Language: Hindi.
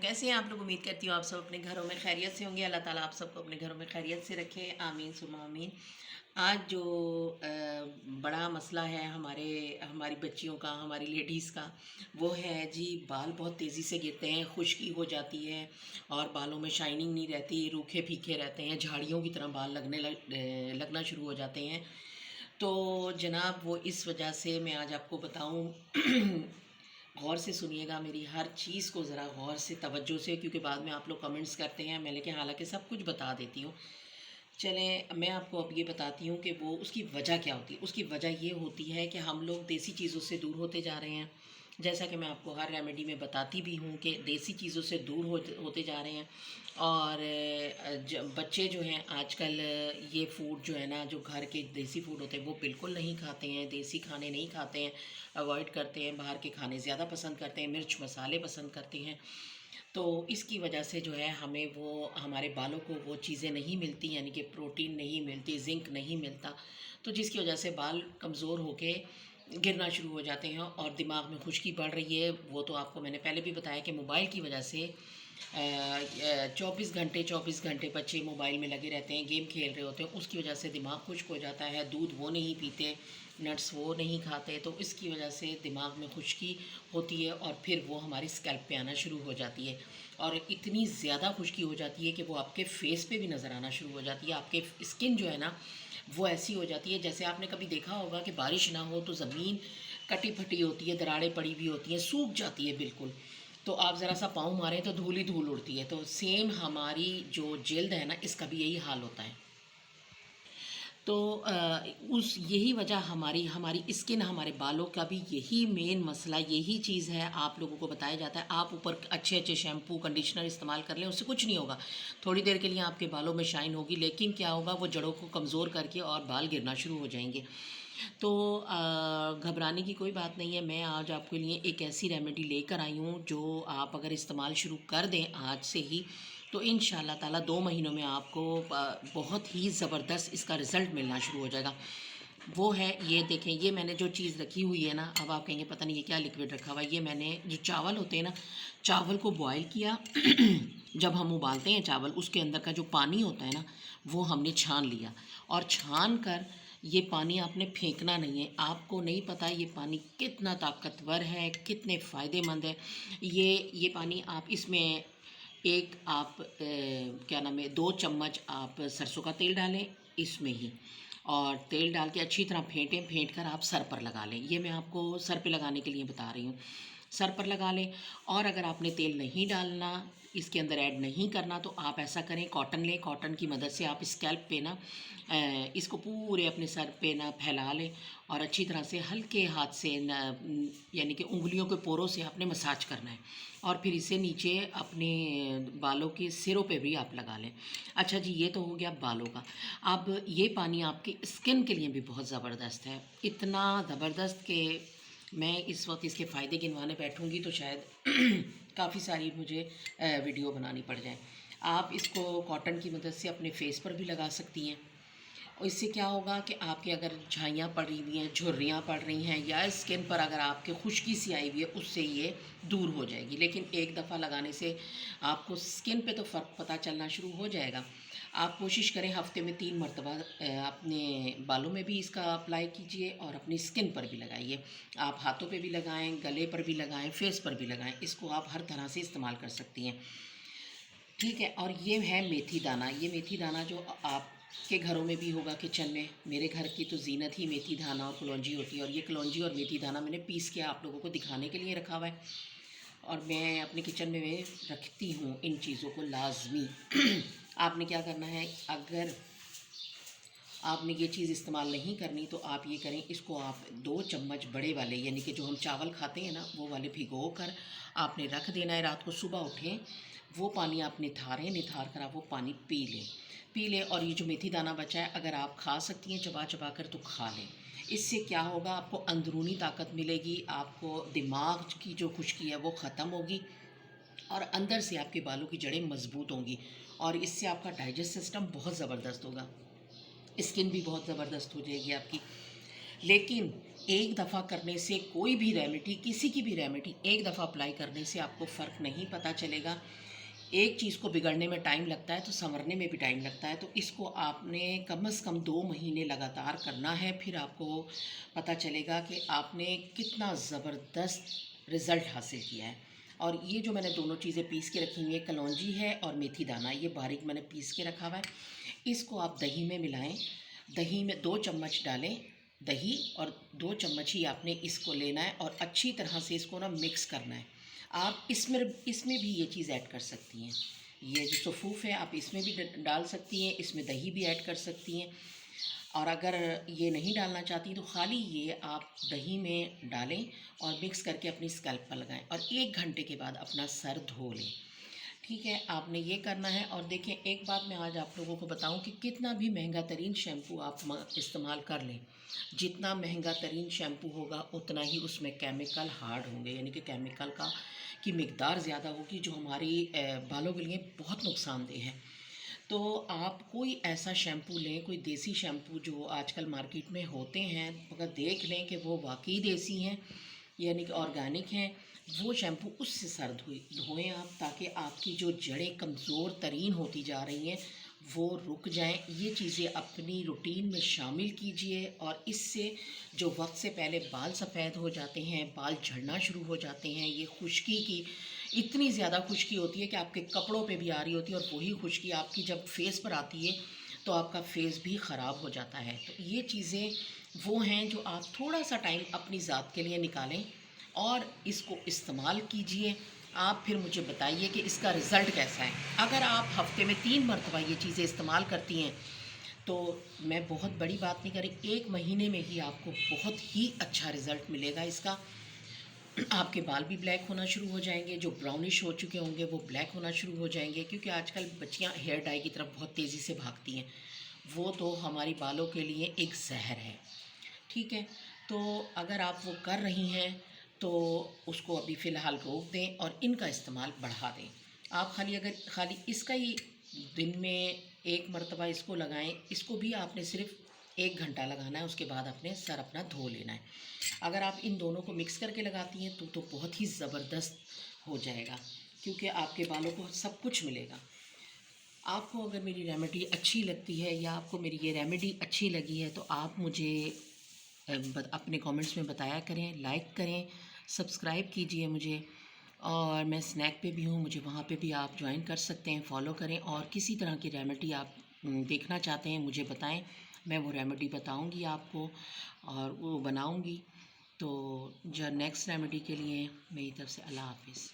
कैसे हैं आप लोग। उम्मीद करती हूँ आप सब अपने घरों में खैरियत से होंगे। अल्लाह ताला आप सबको अपने घरों में खैरियत से रखे, आमीन सुमा आमीन। आज जो बड़ा मसला है हमारी बच्चियों का, हमारी लेडीज़ का, वो है जी बाल बहुत तेज़ी से गिरते हैं, खुश्की हो जाती है और बालों में शाइनिंग नहीं रहती, रूखे फीके रहते हैं, झाड़ियों की तरह बाल लगना शुरू हो जाते हैं। तो जनाब वो इस वजह से मैं आज आपको बताऊं गौर से सुनिएगा मेरी हर चीज़ को, ज़रा गौर से तवज्जो से, क्योंकि बाद में आप लोग कमेंट्स करते हैं मैं, लेकिन हालांकि सब कुछ बता देती हूँ। चलें मैं आपको अब ये बताती हूँ कि वो उसकी वजह क्या होती है। उसकी वजह ये होती है कि हम लोग देसी चीज़ों से दूर होते जा रहे हैं। जैसा कि मैं आपको हर रेमेडी में बताती भी हूँ कि देसी चीज़ों से दूर होते जा रहे हैं। और बच्चे जो हैं आजकल ये फूड जो है ना, जो घर के देसी फूड होते हैं वो बिल्कुल नहीं खाते हैं, देसी खाने नहीं खाते हैं, अवॉइड करते हैं, बाहर के खाने ज़्यादा पसंद करते हैं, मिर्च मसाले पसंद करते हैं। तो इसकी वजह से जो है हमें वो हमारे बालों को वो चीज़ें नहीं मिलती, यानी कि प्रोटीन नहीं मिलती, जिंक नहीं मिलता, तो जिसकी वजह से बाल कमज़ोर होके गिरना शुरू हो जाते हैं और दिमाग में खुश्की बढ़ रही है। वो तो आपको मैंने पहले भी बताया कि मोबाइल की वजह से 24 घंटे बच्चे मोबाइल में लगे रहते हैं, गेम खेल रहे होते हैं, उसकी वजह से दिमाग खुश्क हो जाता है। दूध वो नहीं पीते, नट्स वो नहीं खाते, तो इसकी वजह से दिमाग में खुश्की होती है और फिर वो हमारी स्कैल्प पे आना शुरू हो जाती है। और इतनी ज़्यादा खुश्की हो जाती है कि वो आपके फेस पे भी नज़र आना शुरू हो जाती है। आपके स्किन जो है ना वो ऐसी हो जाती है, जैसे आपने कभी देखा होगा कि बारिश ना हो तो ज़मीन कटी फटी होती है, दरारें पड़ी हुई होती हैं, सूख जाती है बिल्कुल। तो आप ज़रा सा पाँव मारें तो धूल ही धूल उड़ती है। तो सेम हमारी जो जिल्द है ना, इसका भी यही हाल होता है। तो उस यही वजह हमारी हमारी स्किन, हमारे बालों का भी यही मेन मसला, यही चीज़ है। आप लोगों को बताया जाता है आप ऊपर अच्छे अच्छे शैम्पू कंडीशनर इस्तेमाल कर लें, उससे कुछ नहीं होगा। थोड़ी देर के लिए आपके बालों में शाइन होगी, लेकिन क्या होगा, वो जड़ों को कमज़ोर करके और बाल गिरना शुरू हो जाएंगे। तो घबराने की कोई बात नहीं है। मैं आज आपके लिए एक ऐसी रेमेडी लेकर आई हूँ जो आप अगर इस्तेमाल शुरू कर दें आज से ही, तो इंशाल्लाह ताला 2 महीनों में आपको बहुत ही ज़बरदस्त इसका रिज़ल्ट मिलना शुरू हो जाएगा। वो है, ये देखें, ये मैंने जो चीज़ रखी हुई है ना, अब आप कहेंगे पता नहीं ये क्या लिक्विड रखा हुआ है। ये मैंने जो चावल होते हैं ना, चावल को बॉयल किया जब हम उबालते हैं चावल, उसके अंदर का जो पानी होता है ना, वो हमने छान लिया। और छान कर ये पानी आपने फेंकना नहीं है। आपको नहीं पता ये पानी कितना ताकतवर है, कितने फ़ायदेमंद है। ये पानी आप इसमें एक आप क्या नाम है, 2 चम्मच आप सरसों का तेल डालें इसमें ही, और तेल डाल के अच्छी तरह फेंटें, फेंट कर आप सर पर लगा लें। ये मैं आपको सर पे लगाने के लिए बता रही हूँ, सर पर लगा लें। और अगर आपने तेल नहीं डालना, इसके अंदर ऐड नहीं करना, तो आप ऐसा करें, कॉटन लें, कॉटन की मदद से आप स्कैल्प पे ना इसको पूरे अपने सर पे ना फैला लें और अच्छी तरह से हल्के हाथ से यानी कि उंगलियों के पोरों से आपने मसाज करना है और फिर इसे नीचे अपने बालों के सिरों पे भी आप लगा लें। अच्छा जी, ये तो हो गया बालों का। अब ये पानी आपकी स्किन के लिए भी बहुत ज़बरदस्त है, इतना ज़बरदस्त कि मैं इस वक्त इसके फ़ायदे गिनवाने बैठूंगी तो शायद काफ़ी सारी मुझे वीडियो बनानी पड़ जाए। आप इसको कॉटन की मदद से अपने फेस पर भी लगा सकती हैं और इससे क्या होगा कि आपके अगर झाइयाँ पड़ी हुई हैं, झुर्रियाँ पड़ रही हैं, या स्किन पर अगर आपके खुश्की सी आई हुई है, उससे ये दूर हो जाएगी। लेकिन एक दफ़ा लगाने से आपको स्किन पे तो फ़र्क पता चलना शुरू हो जाएगा। आप कोशिश करें हफ़्ते में 3 मरतबा अपने बालों में भी इसका अप्लाई कीजिए और अपनी स्किन पर भी लगाइए। आप हाथों पे भी लगाएं, गले पर भी लगाएं, फेस पर भी लगाएं। इसको आप हर तरह से इस्तेमाल कर सकती हैं, ठीक है। और ये है मेथी दाना। ये मेथी दाना जो आपके घरों में भी होगा किचन में, मेरे घर की तो जीनत ही मेथी दाना और कलौंजी होती है। और ये कलौंजी और मेथी दाना मैंने पीस के आप लोगों को दिखाने के लिए रखा हुआ है और मैं अपने किचन में मैं रखती हूँ इन चीज़ों को लाजमी। आपने क्या करना है, अगर आपने ये चीज़ इस्तेमाल नहीं करनी तो आप ये करें, इसको आप 2 चम्मच बड़े वाले, यानी कि जो हम चावल खाते हैं ना, वो वाले भिगो कर आपने रख देना है। रात को सुबह उठें, वो पानी आप निथार कर आप वो पानी पी लें। और ये जो मेथी दाना बचा है, अगर आप खा सकती हैं चबा चबा कर तो खा लें। इससे क्या होगा, आपको अंदरूनी ताकत मिलेगी, आपको दिमाग की जो खुश्की है वो ख़त्म होगी और अंदर से आपके बालों की जड़ें मजबूत होंगी और इससे आपका डाइजेस्ट सिस्टम बहुत ज़बरदस्त होगा, स्किन भी बहुत ज़बरदस्त हो जाएगी आपकी। लेकिन एक दफ़ा करने से कोई भी रेमेडी, किसी की भी रेमेडी एक दफ़ा अप्लाई करने से आपको फ़र्क नहीं पता चलेगा। एक चीज़ को बिगड़ने में टाइम लगता है तो संवरने में भी टाइम लगता है। तो इसको आपने कम से कम 2 महीने लगातार करना है, फिर आपको पता चलेगा कि आपने कितना ज़बरदस्त रिज़ल्ट हासिल किया है। और ये जो मैंने दोनों चीज़ें पीस के रखी हुई हैं, कलौंजी है और मेथी दाना, ये बारीक मैंने पीस के रखा हुआ है। इसको आप दही में मिलाएं। दही में 2 चम्मच डालें दही, और 2 चम्मच ही आपने इसको लेना है और अच्छी तरह से इसको ना मिक्स करना है। आप इसमें भी ये चीज़ ऐड कर सकती हैं। ये जो सफ़ूफ़ है आप इसमें भी डाल सकती हैं, इसमें दही भी ऐड कर सकती हैं। और अगर ये नहीं डालना चाहती तो खाली ये आप दही में डालें और मिक्स करके अपनी स्कैल्प पर लगाएं और 1 घंटे के बाद अपना सर धो लें। ठीक है, आपने ये करना है। और देखें, एक बात मैं आज आप लोगों को बताऊं कि कितना भी महंगा तरीन शैम्पू आप इस्तेमाल कर लें, जितना महंगा तरीन शैम्पू होगा उतना ही उसमें केमिकल हार्ड होंगे, यानी कि केमिकल की मिकदार ज़्यादा होगी, जो हमारी बालों के लिए बहुत नुकसानदेह है। तो आप कोई ऐसा शैम्पू लें, कोई देसी शैम्पू जो आजकल मार्केट में होते हैं, अगर देख लें कि वो वाकई देसी हैं यानी कि ऑर्गेनिक हैं, वो शैम्पू उससे सर धोएँ आप, ताकि आपकी जो जड़ें कमज़ोर तरीन होती जा रही हैं वो रुक जाएं। ये चीज़ें अपनी रूटीन में शामिल कीजिए और इससे जो वक्त से पहले बाल सफ़ेद हो जाते हैं, बाल झड़ना शुरू हो जाते हैं, ये खुश्की की इतनी ज़्यादा खुश्की होती है कि आपके कपड़ों पे भी आ रही होती है, और वही खुश्की आपकी जब फेस पर आती है तो आपका फेस भी ख़राब हो जाता है। तो ये चीज़ें वो हैं जो आप थोड़ा सा टाइम अपनी ज़ात के लिए निकालें और इसको इस्तेमाल कीजिए। आप फिर मुझे बताइए कि इसका रिज़ल्ट कैसा है। अगर आप हफ़्ते में 3 मरतबा ये चीज़ें इस्तेमाल करती हैं तो मैं बहुत बड़ी बात नहीं कर रही, 1 महीने में ही आपको बहुत ही अच्छा रिज़ल्ट मिलेगा इसका। आपके बाल भी ब्लैक होना शुरू हो जाएंगे, जो ब्राउनिश हो चुके होंगे वो ब्लैक होना शुरू हो जाएंगे, क्योंकि आजकल बच्चियां हेयर डाई की तरफ बहुत तेज़ी से भागती हैं। वो तो हमारी बालों के लिए एक जहर है। ठीक है, तो अगर आप वो कर रही हैं तो उसको अभी फ़िलहाल रोक दें और इनका इस्तेमाल बढ़ा दें। आप खाली इसका ही दिन में 1 मरतबा इसको लगाएं। इसको भी आपने सिर्फ 1 घंटा लगाना है, उसके बाद अपने सर अपना धो लेना है। अगर आप इन दोनों को मिक्स करके लगाती हैं तो बहुत ही ज़बरदस्त हो जाएगा, क्योंकि आपके बालों को सब कुछ मिलेगा। आपको अगर मेरी रेमेडी अच्छी लगती है या आपको मेरी ये रेमेडी अच्छी लगी है तो आप मुझे अपने कमेंट्स में बताया करें, लाइक करें, सब्सक्राइब कीजिए मुझे। और मैं स्नैक पे भी हूँ, मुझे वहाँ पे भी आप ज्वाइन कर सकते हैं, फॉलो करें। और किसी तरह की रेमेडी आप देखना चाहते हैं मुझे बताएं, मैं वो रेमेडी बताऊंगी आपको और वो बनाऊंगी। तो जो नेक्स्ट रेमेडी के लिए मेरी तरफ से अल्लाह हाफिज़।